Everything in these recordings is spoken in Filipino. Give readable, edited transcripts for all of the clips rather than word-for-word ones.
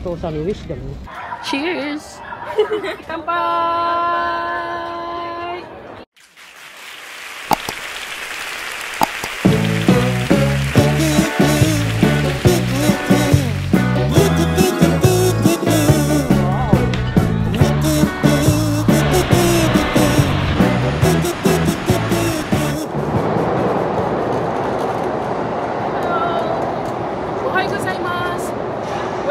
Ito sa wish them. Cheers! Kampai!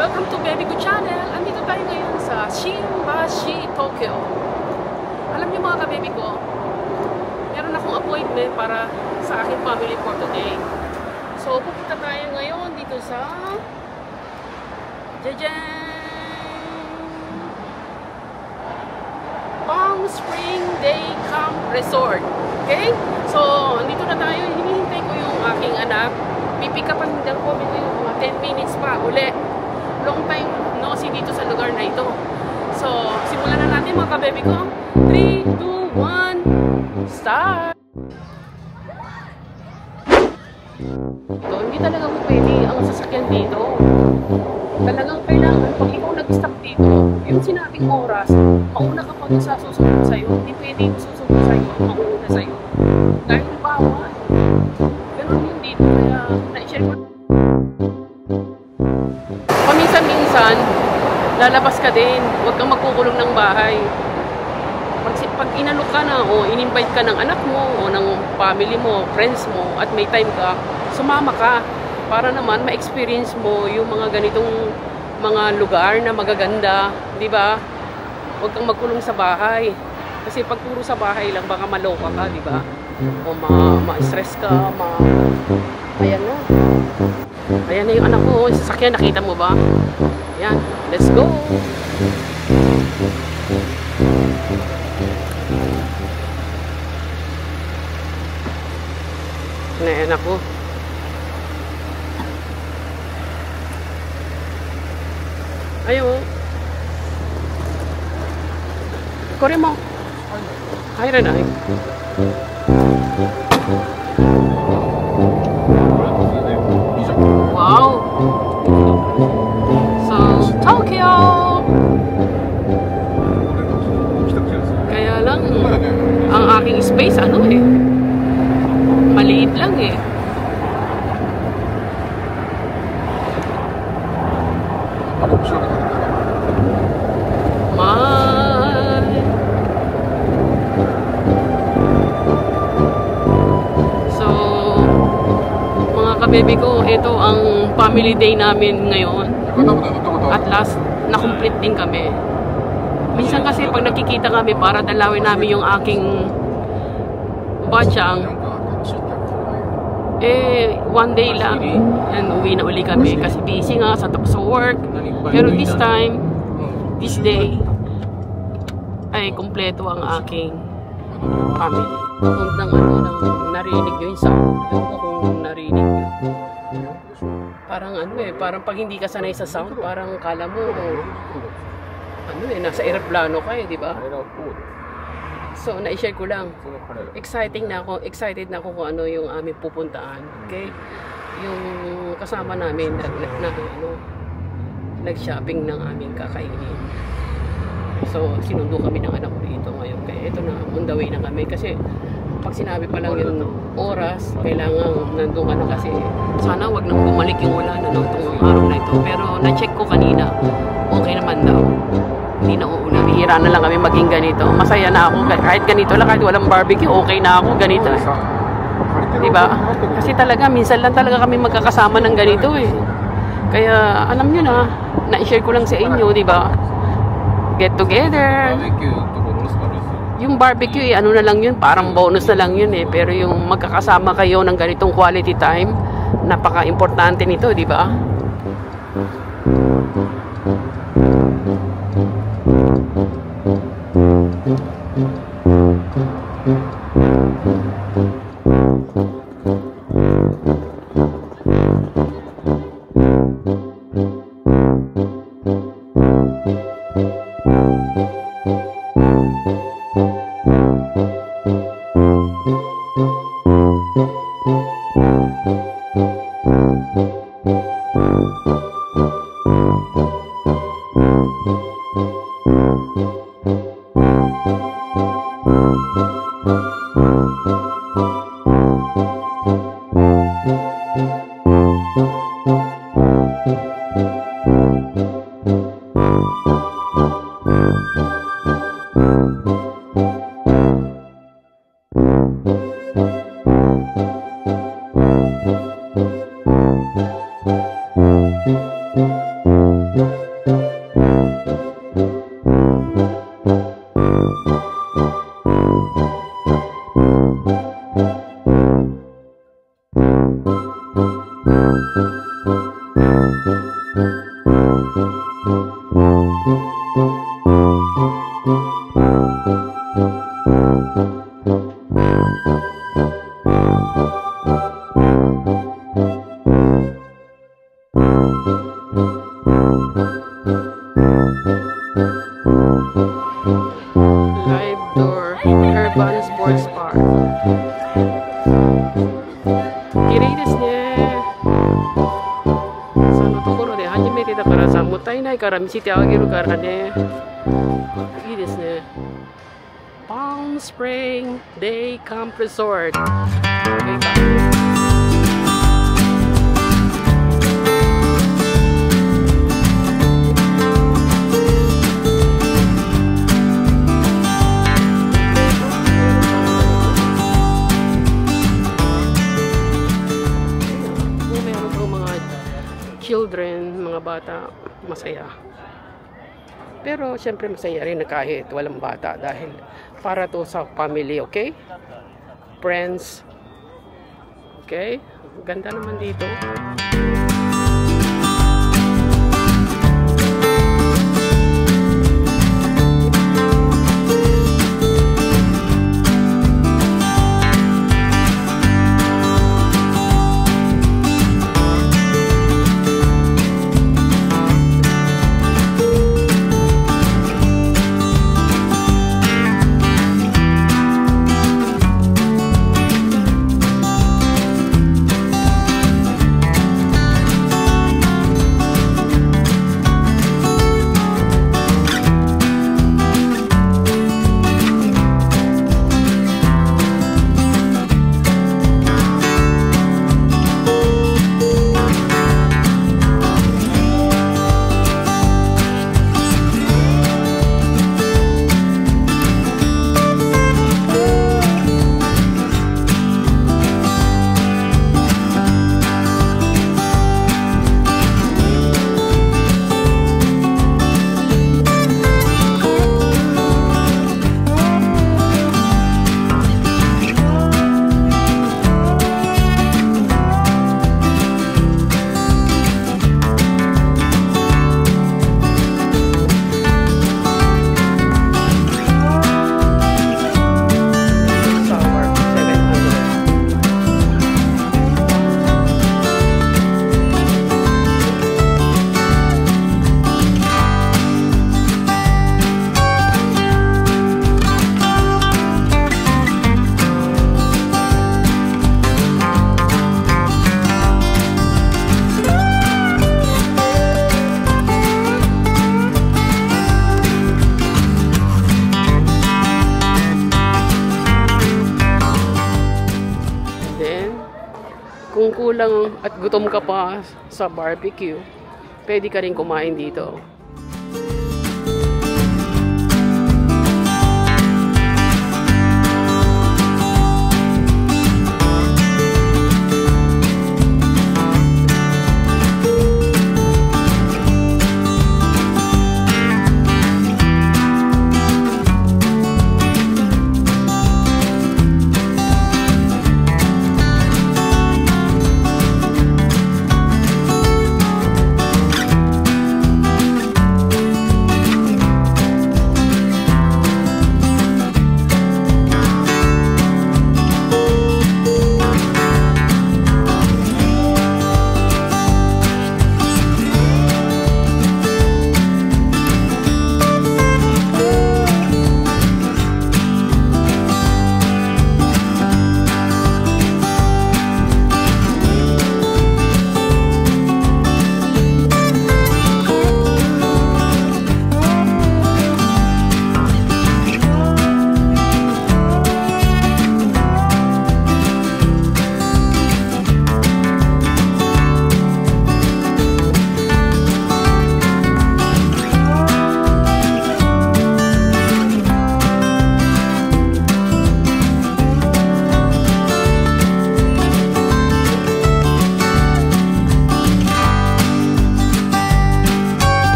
Welcome to Baby Ko Channel. Andito tayo ngayon sa Shinbashi, Tokyo. Alam niyo mga ka-baby ko, meron akong appointment para sa aking family for today. So, pupunta tayo ngayon dito sa Palm Spring Day Camp Resort. Okay? So, andito na tayo. Hinihintay ko yung aking anak. Pipick upan din ko ngayon mga 10 minutes pa uli. Long time no see dito sa lugar na ito. So, simulan na natin mga ka-baby ko. 3, 2, 1, start! So, hindi talaga mo pwede ang sasakyan dito. Talagang kailangan, pag ikaw nag-stop dito, yung sinabing oras, mauna ka pa sa susunod sa'yo. Hindi pwede yung susunod sa'yo, mauna sa'yo. Dahil bawal. Ganun yun dito. Kaya, na-share ko. Paminsan-minsan, lalabas ka din. Huwag kang magkukulong ng bahay. Pag inalok ka na o in-invite ka ng anak mo o ng family mo, friends mo, at may time ka, sumama ka para naman ma-experience mo yung mga ganitong mga lugar na magaganda, di ba? Huwag kang magkulong sa bahay. Kasi pag puro sa bahay lang, baka maloka ka, di ba? O ma-stress ka, ayan na. Ayan na yung anak ko, sasakyan, nakita mo ba? Ayan, let's go! Na anak ko. Ayo. Kore mo. Hayra na. Wow. So, Tokyo. Kaya lang ang aking space ano eh. Maliit lang eh. So, mga ka-baby ko, ito ang family day namin ngayon. At last, na-complete din kami. Minsan kasi pag nakikita kami para dalawin namin yung aking batyang, one day lang and uwi na uli kami kasi busy nga sa work. Pero this time, this day ay kumpleto ang aking family. Kung narinig nyo yung sound, kung narinig nyo, parang parang pag hindi ka sanay sa sound, parang kala mo nasa aeroplano ka di ba? So, na-share ko lang. Excited na ako kung ano yung aming pupuntaan. Okay? Yung kasama namin nag-shopping ng aming kakainin. So, sinundo kami ng anak ko dito ngayon. Kaya ito na, on the way na kami. Kasi, pag sinabi pa lang yung oras, kailangan nandun ka na kasi sana wag nang bumalik yung wala na itong araw na ito. Pero, na-check ko kanina, okay naman daw. Hindi na uuna. Bihira na lang kami maging ganito. Masaya na ako. Kahit ganito lang, kahit walang barbecue, okay na ako ganito. Diba? Kasi talaga, minsan lang talaga kami magkakasama ng ganito eh. Kaya, alam nyo na, na-share ko lang sa inyo, diba? Get together. Yung barbecue, ano na lang yun, parang bonus na lang yun eh. Pero yung magkakasama kayo ng ganitong quality time, napaka-importante nito, diba? ないから見せてあげるからね。いいですね。Palm Spring Day Camp Resort. Okay ka? Children, mga bata, masaya. Pero syempre masaya rin na kahit walang bata dahil para to sa family, okay? Friends. Okay? Ganda naman dito. Kung kulang at gutom ka pa sa barbecue, pwede ka rin kumain dito.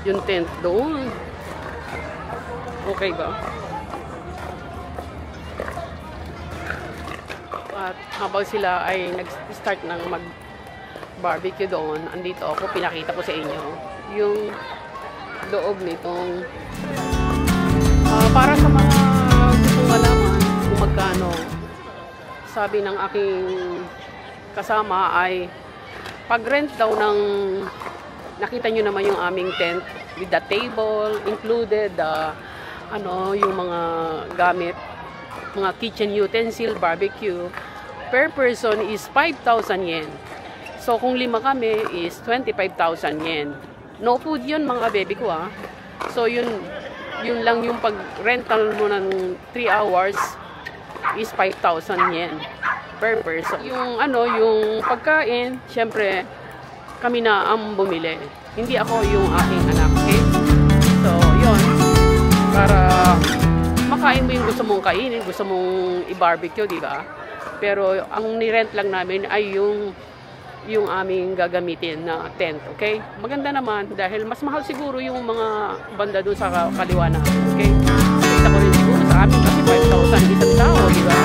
Yung tent doon. Okay ba? At habang sila ay nag-start ng mag-barbecue doon, andito ako, pinakita ko sa inyo yung loob nitong para sa mga gustong malaman kung magkano. Sabi ng aking kasama ay Pag rent daw ng, nakita nyo naman yung aming tent with the table, included, yung mga gamit, mga kitchen utensil, barbecue, per person is 5,000 yen. So, kung 5 kami is 25,000 yen. No food yun, mga baby ko, ha. So, yun lang yung pag-rental mo ng 3 hours is 5,000 yen per person. Yung yung pagkain, syempre, kami na ang bumili. Hindi ako yung aking anak, okay? So, yun. Para makain mo yung gusto mong kainin, gusto mong i-barbecue, di ba? Pero, ang nirent lang namin ay yung aming gagamitin na tent, okay? Maganda naman dahil mas mahal siguro yung mga banda doon sa kaliwa natin, okay? Kita ko rin siguro sa amin kasi 5,000 isang tao, di ba?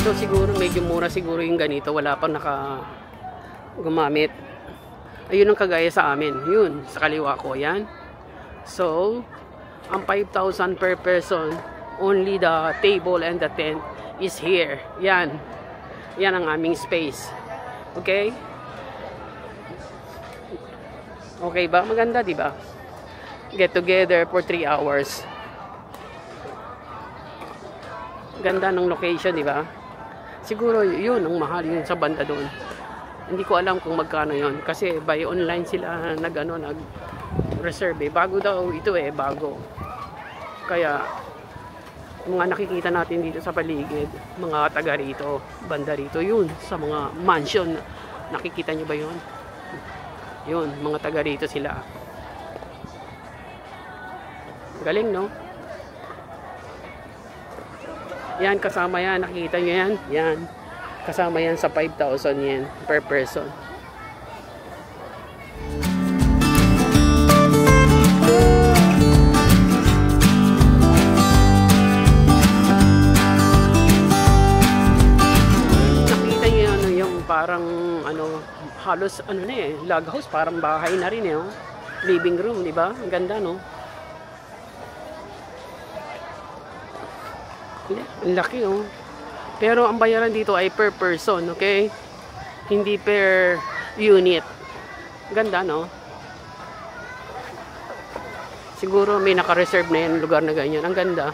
So siguro medyo mura siguro yung ganito, wala pang gumamit. Ayun ang kagaya sa amin, yun, sa kaliwa ko, yan. So, ang 5,000 per person, only the table and the tent is here. Yan. Yan ang aming space. Okay? Okay ba? Maganda, di ba? Get together for 3 hours. Ganda ng location, di ba? Siguro yun ang mahal yun sa banda doon. Hindi ko alam kung magkano yun. Kasi by online sila nag-reserve. Bago daw ito bago. Kaya, mga nakikita natin dito sa paligid, mga taga rito, banda rito, yun, sa mga mansion. Nakikita nyo ba yun? Yun, mga taga rito sila. Galing, no? Yan, kasama yan. Nakikita nyo yan? Yan. Kasama yan sa 5,000 yen per person. Nakita nyo yung parang halos log house, parang bahay na rin living room, di ba? Ang ganda, no? Ang laki, Pero ang bayaran dito ay per person, okay? Hindi per unit. Ganda, no? Siguro may naka-reserve na yan lugar na ganyan. Ang ganda.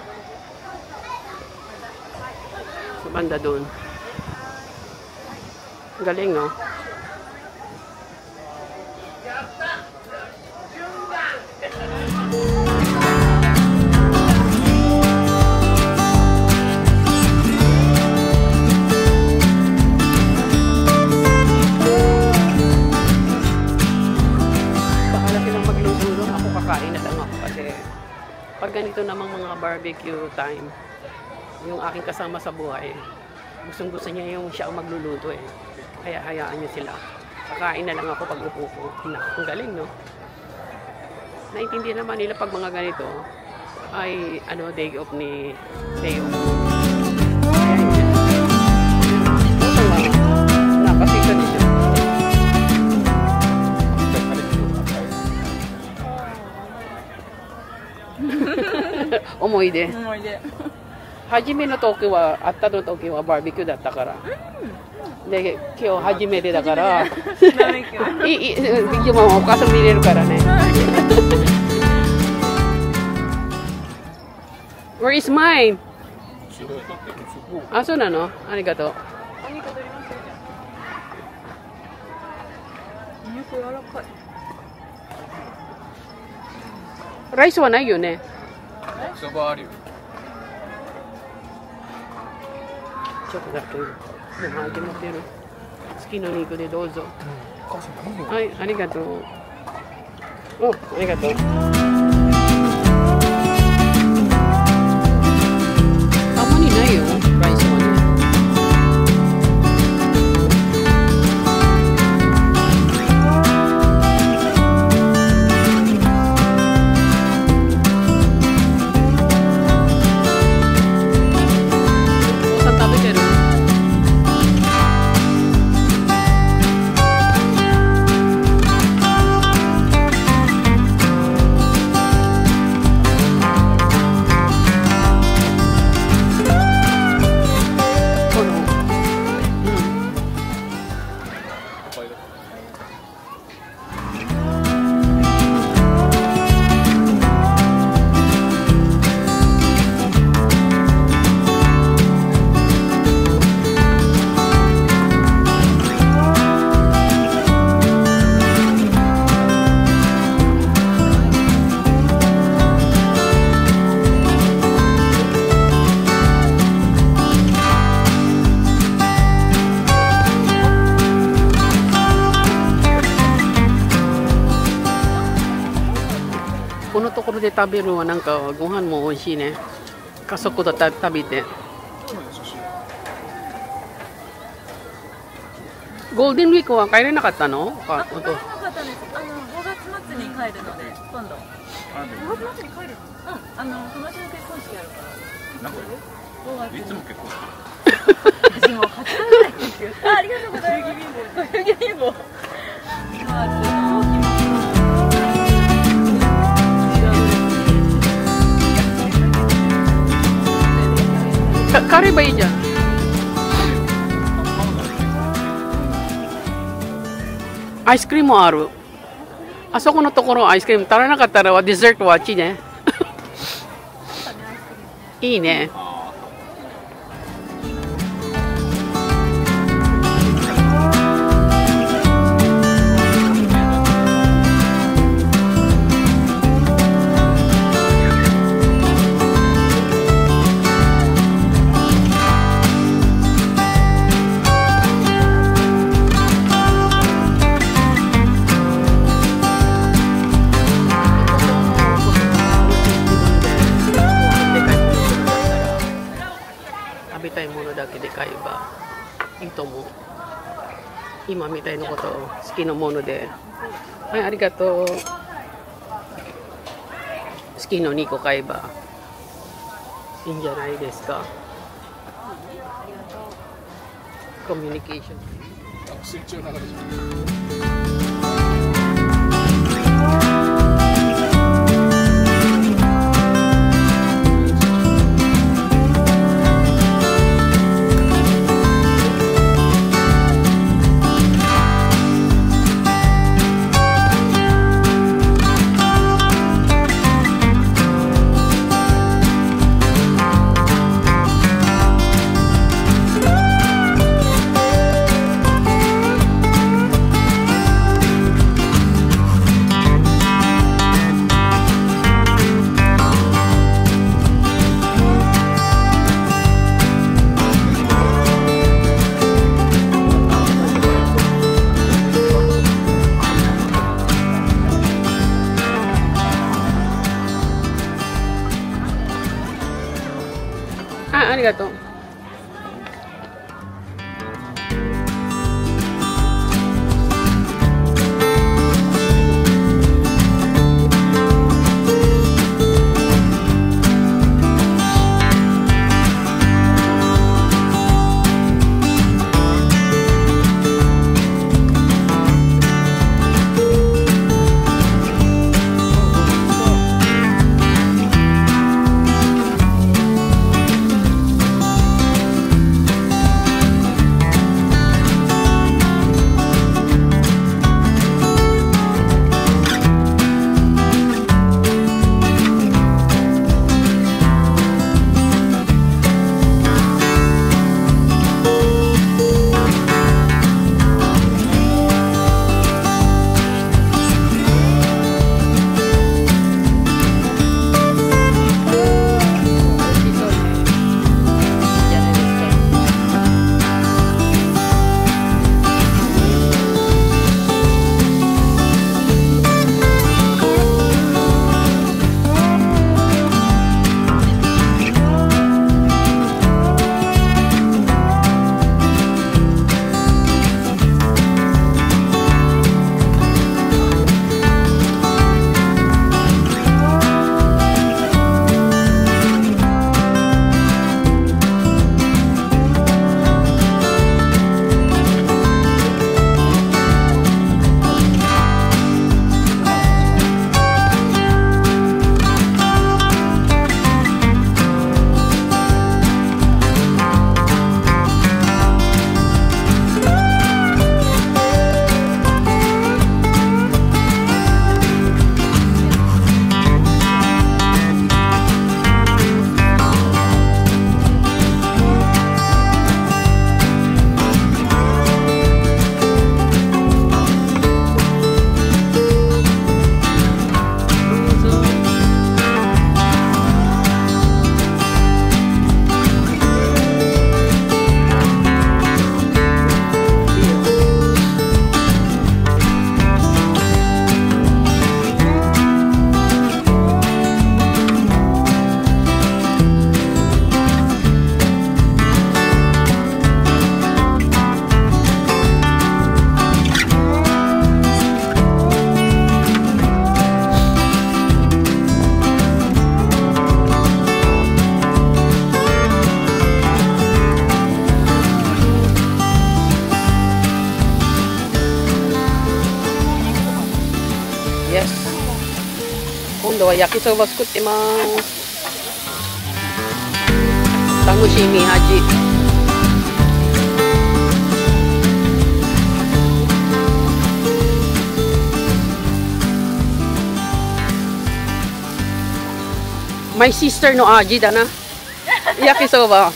Sa banda doon. Galing, no? Pag ganito namang mga barbecue time, yung aking kasama sa buhay, gustong-gusto niya yung siya ang magluluto Kaya hayaan niyo sila. Kakain na lang ako pag upo ko. Ang galing, no? Naintindihan naman nila pag mga ganito ay day off ni day off. Nakasita niya. Omoide. Hajime no toki wa atta no toki wa barbecue datta kara. De kyou hajimete da kara. Video mo okasan mireru kara ne. Where is mine? Ah, so nano? Arigato. Rice wa nai yo ne. そばあるよ。ちょっとだけ。もう始まってる。好きな肉でどうぞ。はい、ありがとう。お、ありがとう。あんまりないよ、ライスはね。で食べるはなんかご飯も美味しいね。家族と食べて。ゴールデンウィークは帰れなかったの？帰れなかったんです。5月末に帰るので、今度。5月末に帰るの？友達の結婚式あるから。5月。いつも結婚式？私もう8回ぐらいですよ。ありがとうございます。代々木貧乏。帰ればいいじゃん。アイスクリームもある。あそこのところアイスクリーム足らなかったらデザートはあっちね。いいね。食べたいものだけで買えばいいと思う。今みたいなことを好きなもので。はい、ありがとう。好きな2個買えばいいんじゃないですか。コミュニケーション。水中流れありがとう。度は焼きそば作ってます。楽しみ味。My sisterの味だな。焼きそば。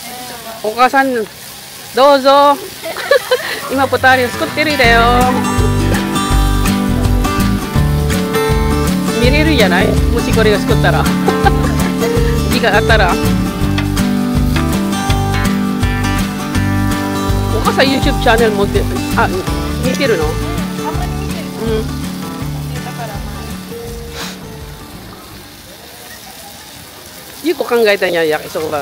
お母さん、どうぞ。今ポタリを作ってるだよ。見れるじゃない？もしこれを作ったら。時があったら。お母さん YouTube チャンネル持って、あ、見てるの？あんまり見てる。うん。だからゆうこ考えたんや、焼きそば。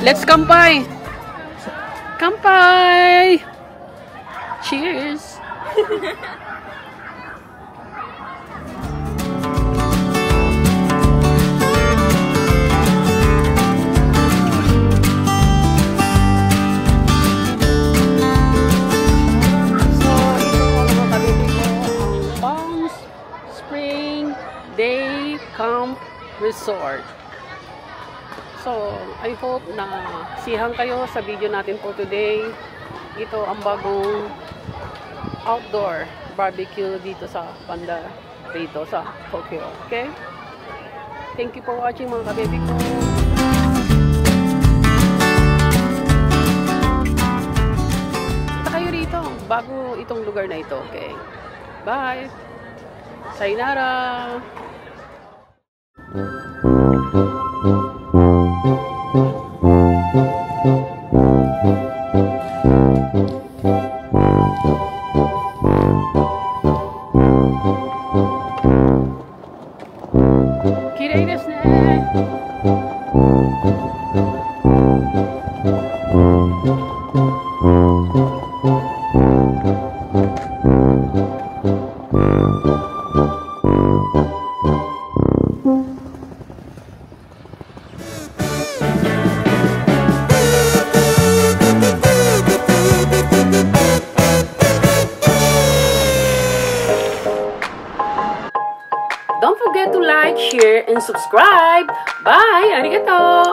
Let's kampai! Kampai! Cheers! Day Camp Resort. So, I hope na sihan kayo sa video natin for today. Ito ang bagong outdoor barbecue dito sa Panda, dito sa Tokyo. Okay? Thank you for watching mga kababy ko. Punta kayo rito bago itong lugar na ito. Okay? Bye! Sayonara! Kirei desu ne. Don't forget to like, share, and subscribe. Bye! Arigato!